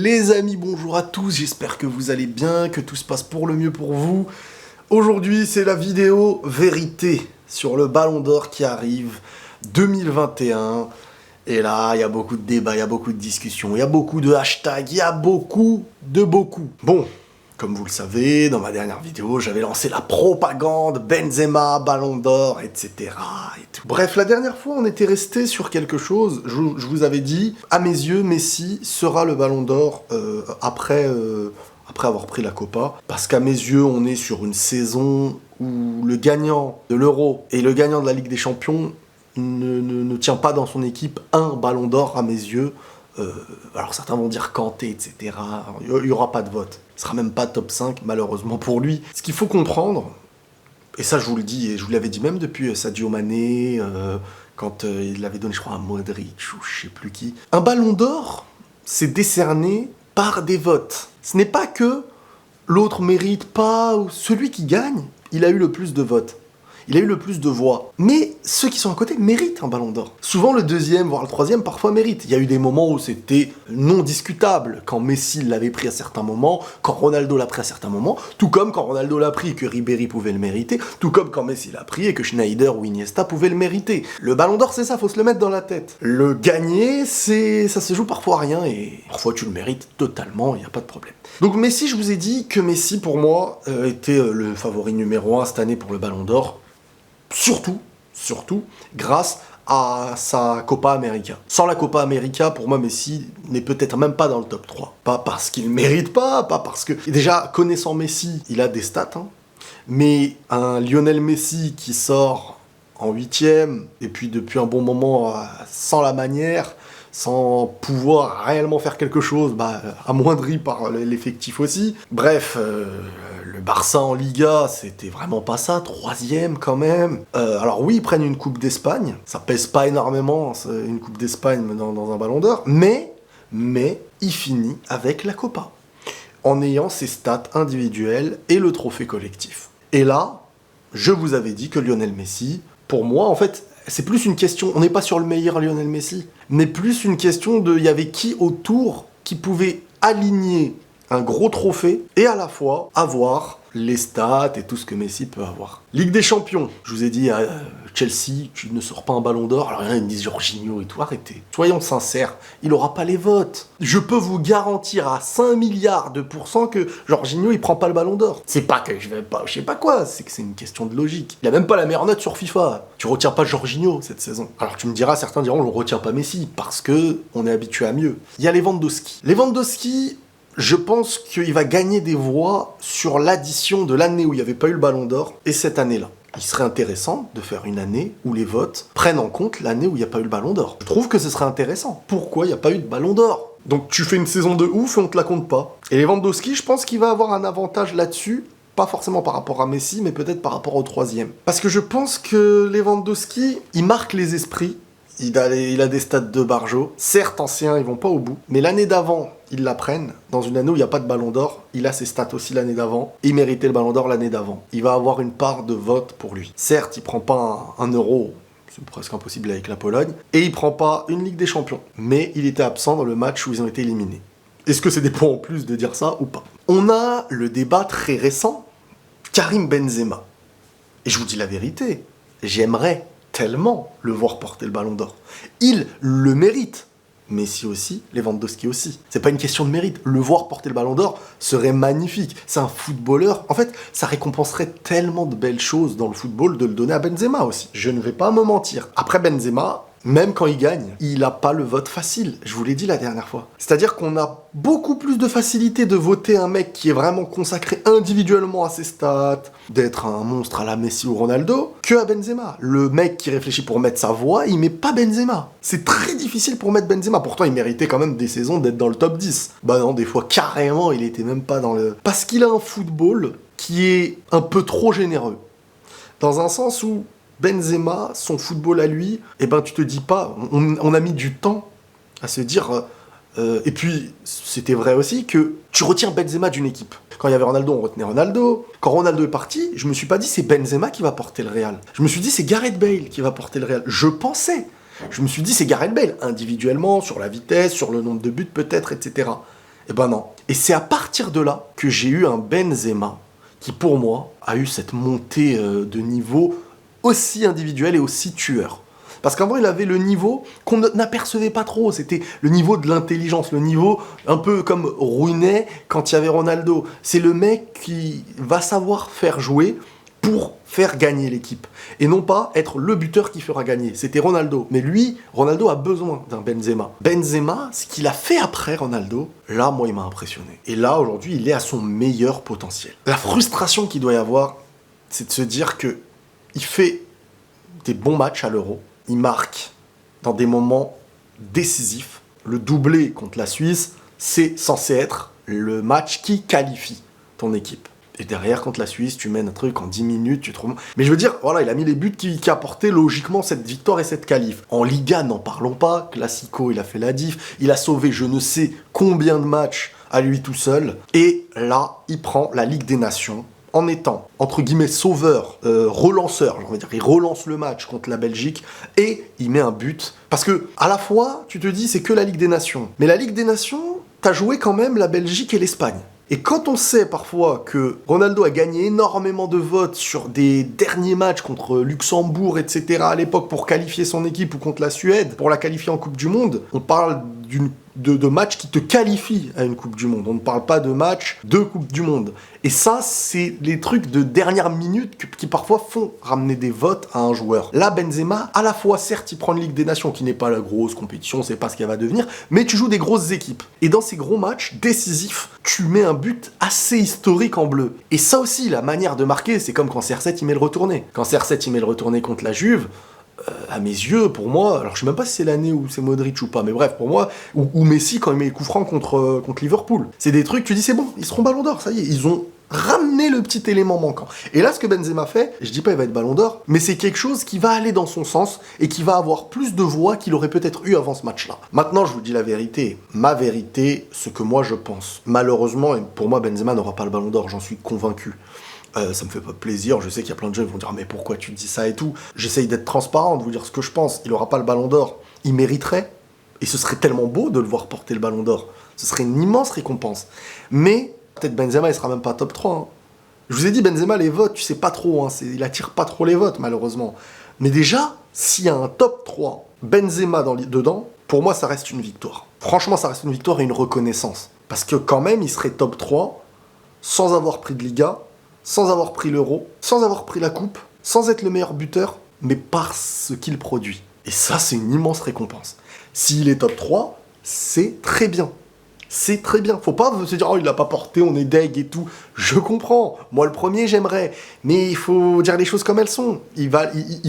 Les amis, bonjour à tous, j'espère que vous allez bien, que tout se passe pour le mieux pour vous. Aujourd'hui, c'est la vidéo vérité sur le Ballon d'Or qui arrive 2021. Et là, il y a beaucoup de débats, il y a beaucoup de discussions, il y a beaucoup de hashtags, il y a beaucoup. Bon, comme vous le savez, dans ma dernière vidéo, j'avais lancé la propagande, Benzema, Ballon d'Or, etc. et tout. Bref, la dernière fois, on était resté sur quelque chose. Je vous avais dit, à mes yeux, Messi sera le Ballon d'Or après avoir pris la Copa. Parce qu'à mes yeux, on est sur une saison où le gagnant de l'Euro et le gagnant de la Ligue des Champions ne tient pas dans son équipe un Ballon d'Or, à mes yeux. Alors certains vont dire Kanté, etc. Il n'y aura pas de vote. Il ne sera même pas top 5, malheureusement pour lui. Ce qu'il faut comprendre, et ça je vous le dis, et je vous l'avais dit même depuis Sadio Mané, quand il l'avait donné, je crois, à Modric, ou je sais plus qui. Un Ballon d'Or, c'est décerné par des votes. Ce n'est pas que l'autre mérite pas, ou celui qui gagne, il a eu le plus de votes. Il a eu le plus de voix. Mais ceux qui sont à côté méritent un Ballon d'Or. Souvent le deuxième, voire le troisième, parfois mérite. Il y a eu des moments où c'était non discutable. Quand Messi l'avait pris à certains moments, quand Ronaldo l'a pris à certains moments, tout comme quand Ronaldo l'a pris et que Ribéry pouvait le mériter, tout comme quand Messi l'a pris et que Schneider ou Iniesta pouvaient le mériter. Le Ballon d'Or, c'est ça, faut se le mettre dans la tête. Le gagner, ça se joue parfois à rien et parfois tu le mérites totalement, il n'y a pas de problème. Donc Messi, je vous ai dit que Messi, pour moi, était le favori numéro 1 cette année pour le Ballon d'Or. Surtout, grâce à sa Copa América. Sans la Copa América, pour moi, Messi n'est peut-être même pas dans le top 3. Pas parce qu'il ne mérite pas parce que... Déjà, connaissant Messi, il a des stats, hein, mais un Lionel Messi qui sort en 8ème, et puis depuis un bon moment, sans la manière, sans pouvoir réellement faire quelque chose, amoindri par l'effectif aussi. Bref, le Barça en Liga, c'était vraiment pas ça, 3ème quand même. Alors oui, ils prennent une Coupe d'Espagne, ça pèse pas énormément, une Coupe d'Espagne dans un Ballon d'Or, mais il finit avec la Copa, en ayant ses stats individuelles et le trophée collectif. Et là, je vous avais dit que Lionel Messi, pour moi, en fait, c'est plus une question, on n'est pas sur le meilleur Lionel Messi, mais plus une question de, il y avait qui autour qui pouvait aligner un gros trophée et à la fois avoir les stats et tout ce que Messi peut avoir. Ligue des Champions, je vous ai dit, Chelsea, tu ne sors pas un Ballon d'Or, alors ils me disent Jorginho et tout, arrêtez. Soyons sincères, il n'aura pas les votes. Je peux vous garantir à 5 milliards de pourcents que Jorginho, il prend pas le Ballon d'Or. C'est pas que je vais pas, je sais pas quoi, c'est que c'est une question de logique. Il a même pas la meilleure note sur FIFA. Tu retiens pas Jorginho cette saison. Alors tu me diras, certains diront, on retient pas Messi, parce que on est habitué à mieux. Il y a Lewandowski. Lewandowski, je pense qu'il va gagner des voix sur l'addition de l'année où il n'y avait pas eu le Ballon d'Or et cette année-là. Il serait intéressant de faire une année où les votes prennent en compte l'année où il n'y a pas eu le Ballon d'Or. Je trouve que ce serait intéressant. Pourquoi il n'y a pas eu de Ballon d'Or ? Donc tu fais une saison de ouf et on te la compte pas. Et Lewandowski, je pense qu'il va avoir un avantage là-dessus, pas forcément par rapport à Messi, mais peut-être par rapport au 3ème. Parce que je pense que Lewandowski, il marque les esprits. Il a des stats de Barjo. Certes, anciens, ils vont pas au bout. Mais l'année d'avant, ils la prennent. Dans une année où il n'y a pas de Ballon d'Or, il a ses stats aussi l'année d'avant. Il méritait le Ballon d'Or l'année d'avant. Il va avoir une part de vote pour lui. Certes, il prend pas un euro. C'est presque impossible avec la Pologne. Et il prend pas une Ligue des Champions. Mais il était absent dans le match où ils ont été éliminés. Est-ce que c'est des points en plus de dire ça ou pas ? On a le débat très récent. Karim Benzema. Et je vous dis la vérité. J'aimerais tellement le voir porter le Ballon d'Or. Il le mérite. Messi aussi, Lewandowski aussi. C'est pas une question de mérite. Le voir porter le Ballon d'Or serait magnifique. C'est un footballeur. En fait, ça récompenserait tellement de belles choses dans le football de le donner à Benzema aussi. Je ne vais pas me mentir. Après Benzema, même quand il gagne, il n'a pas le vote facile. Je vous l'ai dit la dernière fois. C'est-à-dire qu'on a beaucoup plus de facilité de voter un mec qui est vraiment consacré individuellement à ses stats, d'être un monstre à la Messi ou Ronaldo, que à Benzema. Le mec qui réfléchit pour mettre sa voix, il met pas Benzema. C'est très difficile pour mettre Benzema. Pourtant, il méritait quand même des saisons d'être dans le top 10. Bah non, des fois, carrément, il était même pas dans le... Parce qu'il a un football qui est un peu trop généreux. Dans un sens où Benzema, son football à lui, tu te dis pas, on a mis du temps à se dire, et puis c'était vrai aussi que tu retiens Benzema d'une équipe. Quand il y avait Ronaldo, on retenait Ronaldo. Quand Ronaldo est parti, je me suis pas dit c'est Benzema qui va porter le Real. Je me suis dit c'est Gareth Bale qui va porter le Real. Je me suis dit c'est Gareth Bale, individuellement, sur la vitesse, sur le nombre de buts peut-être, etc. Eh ben non. Et c'est à partir de là que j'ai eu un Benzema qui, pour moi, a eu cette montée de niveau aussi individuel et aussi tueur. Parce qu'avant, il avait le niveau qu'on n'apercevait pas trop. C'était le niveau de l'intelligence, le niveau un peu comme Rooney quand il y avait Ronaldo. C'est le mec qui va savoir faire jouer pour faire gagner l'équipe. Et non pas être le buteur qui fera gagner. C'était Ronaldo. Mais lui, Ronaldo a besoin d'un Benzema. Benzema, ce qu'il a fait après Ronaldo, là, moi, il m'a impressionné. Et là, aujourd'hui, il est à son meilleur potentiel. La frustration qu'il doit y avoir, c'est de se dire que il fait des bons matchs à l'Euro. Il marque dans des moments décisifs. Le doublé contre la Suisse, c'est censé être le match qui qualifie ton équipe. Et derrière, contre la Suisse, tu mènes un truc en 10 minutes, tu te remontes. Mais je veux dire, voilà, il a mis les buts qui apportaient logiquement cette victoire et cette qualif. En Liga, n'en parlons pas. Classico, il a fait la diff. Il a sauvé je ne sais combien de matchs à lui tout seul. Et là, il prend la Ligue des Nations en étant, entre guillemets, sauveur, relanceur, j'ai envie de dire, il relance le match contre la Belgique et il met un but. Parce que, à la fois, tu te dis, c'est que la Ligue des Nations. Mais la Ligue des Nations, t'as joué quand même la Belgique et l'Espagne. Et quand on sait parfois que Ronaldo a gagné énormément de votes sur des derniers matchs contre Luxembourg, etc. à l'époque pour qualifier son équipe ou contre la Suède, pour la qualifier en Coupe du Monde, on parle de matchs qui te qualifient à une Coupe du Monde. On ne parle pas de matchs de Coupe du Monde. Et ça, c'est les trucs de dernière minute qui parfois font ramener des votes à un joueur. Là, Benzema, à la fois, certes, il prend une Ligue des Nations qui n'est pas la grosse compétition, c'est pas ce qu'elle va devenir, mais tu joues des grosses équipes. Et dans ces gros matchs décisifs, tu mets un but assez historique en bleu. Et ça aussi, la manière de marquer, c'est comme quand CR7 il met le retourné. Quand CR7 il met le retourné contre la Juve, à mes yeux, pour moi, alors je sais même pas si c'est l'année où c'est Modric ou pas, mais bref, pour moi, ou Messi quand il met les coups francs contre Liverpool. C'est des trucs, tu dis c'est bon, ils seront ballon d'or, ça y est, ils ont ramené le petit élément manquant. Et là, ce que Benzema fait, je dis pas il va être ballon d'or, mais c'est quelque chose qui va aller dans son sens et qui va avoir plus de voix qu'il aurait peut-être eu avant ce match-là. Maintenant, je vous dis la vérité, ma vérité, ce que moi je pense. Malheureusement, et pour moi, Benzema n'aura pas le ballon d'or, j'en suis convaincu. Ça me fait pas plaisir, je sais qu'il y a plein de gens qui vont dire mais pourquoi tu dis ça et tout. J'essaye d'être transparent, de vous dire ce que je pense. Il aura pas le ballon d'or, il mériterait. Et ce serait tellement beau de le voir porter le ballon d'or. Ce serait une immense récompense. Mais peut-être Benzema il sera même pas top 3. Hein. Je vous ai dit Benzema les votes, tu sais pas trop, hein, il attire pas trop les votes malheureusement. Mais déjà, s'il y a un top 3 Benzema dedans, pour moi ça reste une victoire. Franchement ça reste une victoire et une reconnaissance. Parce que quand même il serait top 3 sans avoir pris de Liga, sans avoir pris l'Euro, sans avoir pris la Coupe, sans être le meilleur buteur, mais par ce qu'il produit. Et ça, c'est une immense récompense. S'il est top 3, c'est très bien. C'est très bien. Faut pas se dire, oh, il l'a pas porté, on est deg et tout. Je comprends. Moi, le premier, j'aimerais. Mais il faut dire les choses comme elles sont. Il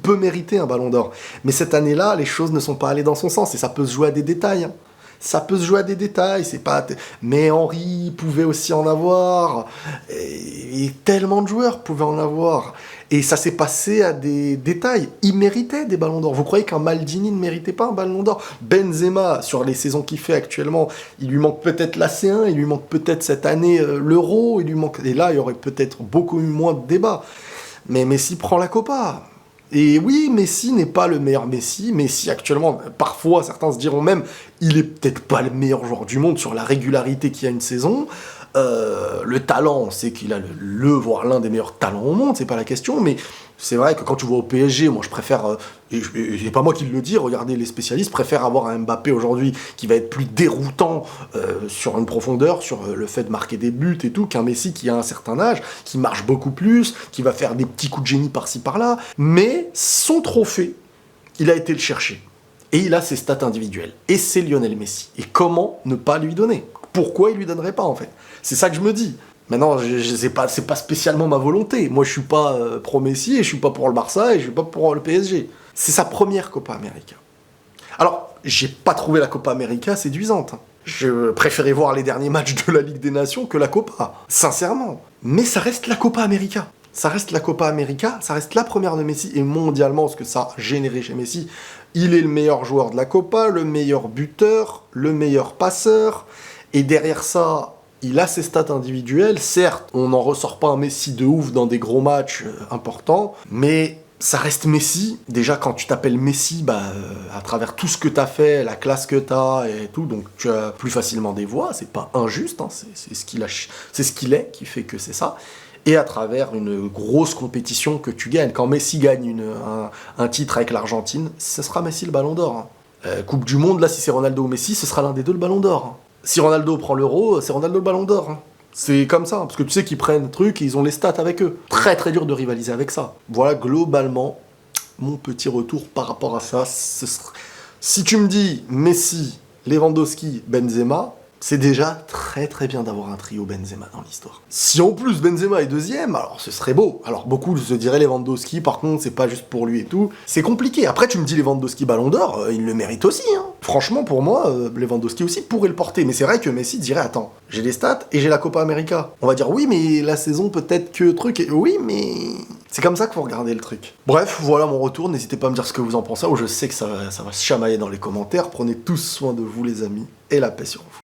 peut mériter un ballon d'or. Mais cette année-là, les choses ne sont pas allées dans son sens. Et ça peut se jouer à des détails. Hein. Ça peut se jouer à des détails, c'est pas... Mais Henry pouvait aussi en avoir, et tellement de joueurs pouvaient en avoir. Et ça s'est passé à des détails. Il méritait des ballons d'or. Vous croyez qu'un Maldini ne méritait pas un ballon d'or? Benzema, sur les saisons qu'il fait actuellement, il lui manque peut-être la C1, il lui manque peut-être cette année l'Euro, il lui manque... Et là, il y aurait peut-être beaucoup moins de débats. Mais Messi prend la Copa. Et oui, Messi n'est pas le meilleur Messi. Messi, actuellement, parfois, certains se diront même, il est peut-être pas le meilleur joueur du monde sur la régularité qu'il y a une saison. Le talent, on sait qu'il a voire l'un des meilleurs talents au monde, c'est pas la question, mais c'est vrai que quand tu vois au PSG, moi je préfère, et c'est pas moi qui le dis, regardez les spécialistes, préfèrent avoir un Mbappé aujourd'hui qui va être plus déroutant sur une profondeur, sur le fait de marquer des buts et tout, qu'un Messi qui a un certain âge, qui marche beaucoup plus, qui va faire des petits coups de génie par-ci par-là, mais son trophée, il a été le chercher. Et il a ses stats individuelles. Et c'est Lionel Messi. Et comment ne pas lui donner ? Pourquoi il lui donnerait pas en fait ? C'est ça que je me dis. Maintenant, c'est pas spécialement ma volonté. Moi, je suis pas pro-Messi et je suis pas pour le Barça et je suis pas pour le PSG. C'est sa première Copa América. Alors, j'ai pas trouvé la Copa América séduisante. Je préférais voir les derniers matchs de la Ligue des Nations que la Copa. Sincèrement. Mais ça reste la Copa América. Ça reste la Copa América, ça reste la première de Messi, et mondialement, ce que ça a généré chez Messi, il est le meilleur joueur de la Copa, le meilleur buteur, le meilleur passeur, et derrière ça, il a ses stats individuelles. Certes, on n'en ressort pas un Messi de ouf dans des gros matchs importants, mais ça reste Messi. Déjà, quand tu t'appelles Messi, à travers tout ce que t'as fait, la classe que t'as et tout, donc tu as plus facilement des voix, c'est pas injuste, hein, c'est ce qu'il est qui fait que c'est ça. Et à travers une grosse compétition que tu gagnes. Quand Messi gagne un titre avec l'Argentine, ce sera Messi le Ballon d'Or. Hein. Coupe du Monde, là, si c'est Ronaldo ou Messi, ce sera l'un des deux le Ballon d'Or. Hein. Si Ronaldo prend l'Euro, c'est Ronaldo le Ballon d'Or. Hein. C'est comme ça, parce que tu sais qu'ils prennent truc et ils ont les stats avec eux. Très très dur de rivaliser avec ça. Voilà, globalement, mon petit retour par rapport à ça. Si tu me dis Messi, Lewandowski, Benzema, c'est déjà très très bien d'avoir un trio Benzema dans l'histoire. Si en plus Benzema est deuxième, alors ce serait beau. Alors beaucoup se diraient Lewandowski, par contre c'est pas juste pour lui et tout. C'est compliqué. Après tu me dis Lewandowski Ballon d'Or, il le mérite aussi. Hein. Franchement pour moi, Lewandowski aussi pourrait le porter. Mais c'est vrai que Messi dirait attends, j'ai les stats et j'ai la Copa América. On va dire oui mais la saison peut-être que truc. Et... oui mais... c'est comme ça qu'il faut regarder le truc. Bref, voilà mon retour. N'hésitez pas à me dire ce que vous en pensez. Je sais que ça va se chamailler dans les commentaires. Prenez tous soin de vous les amis et la paix sur vous.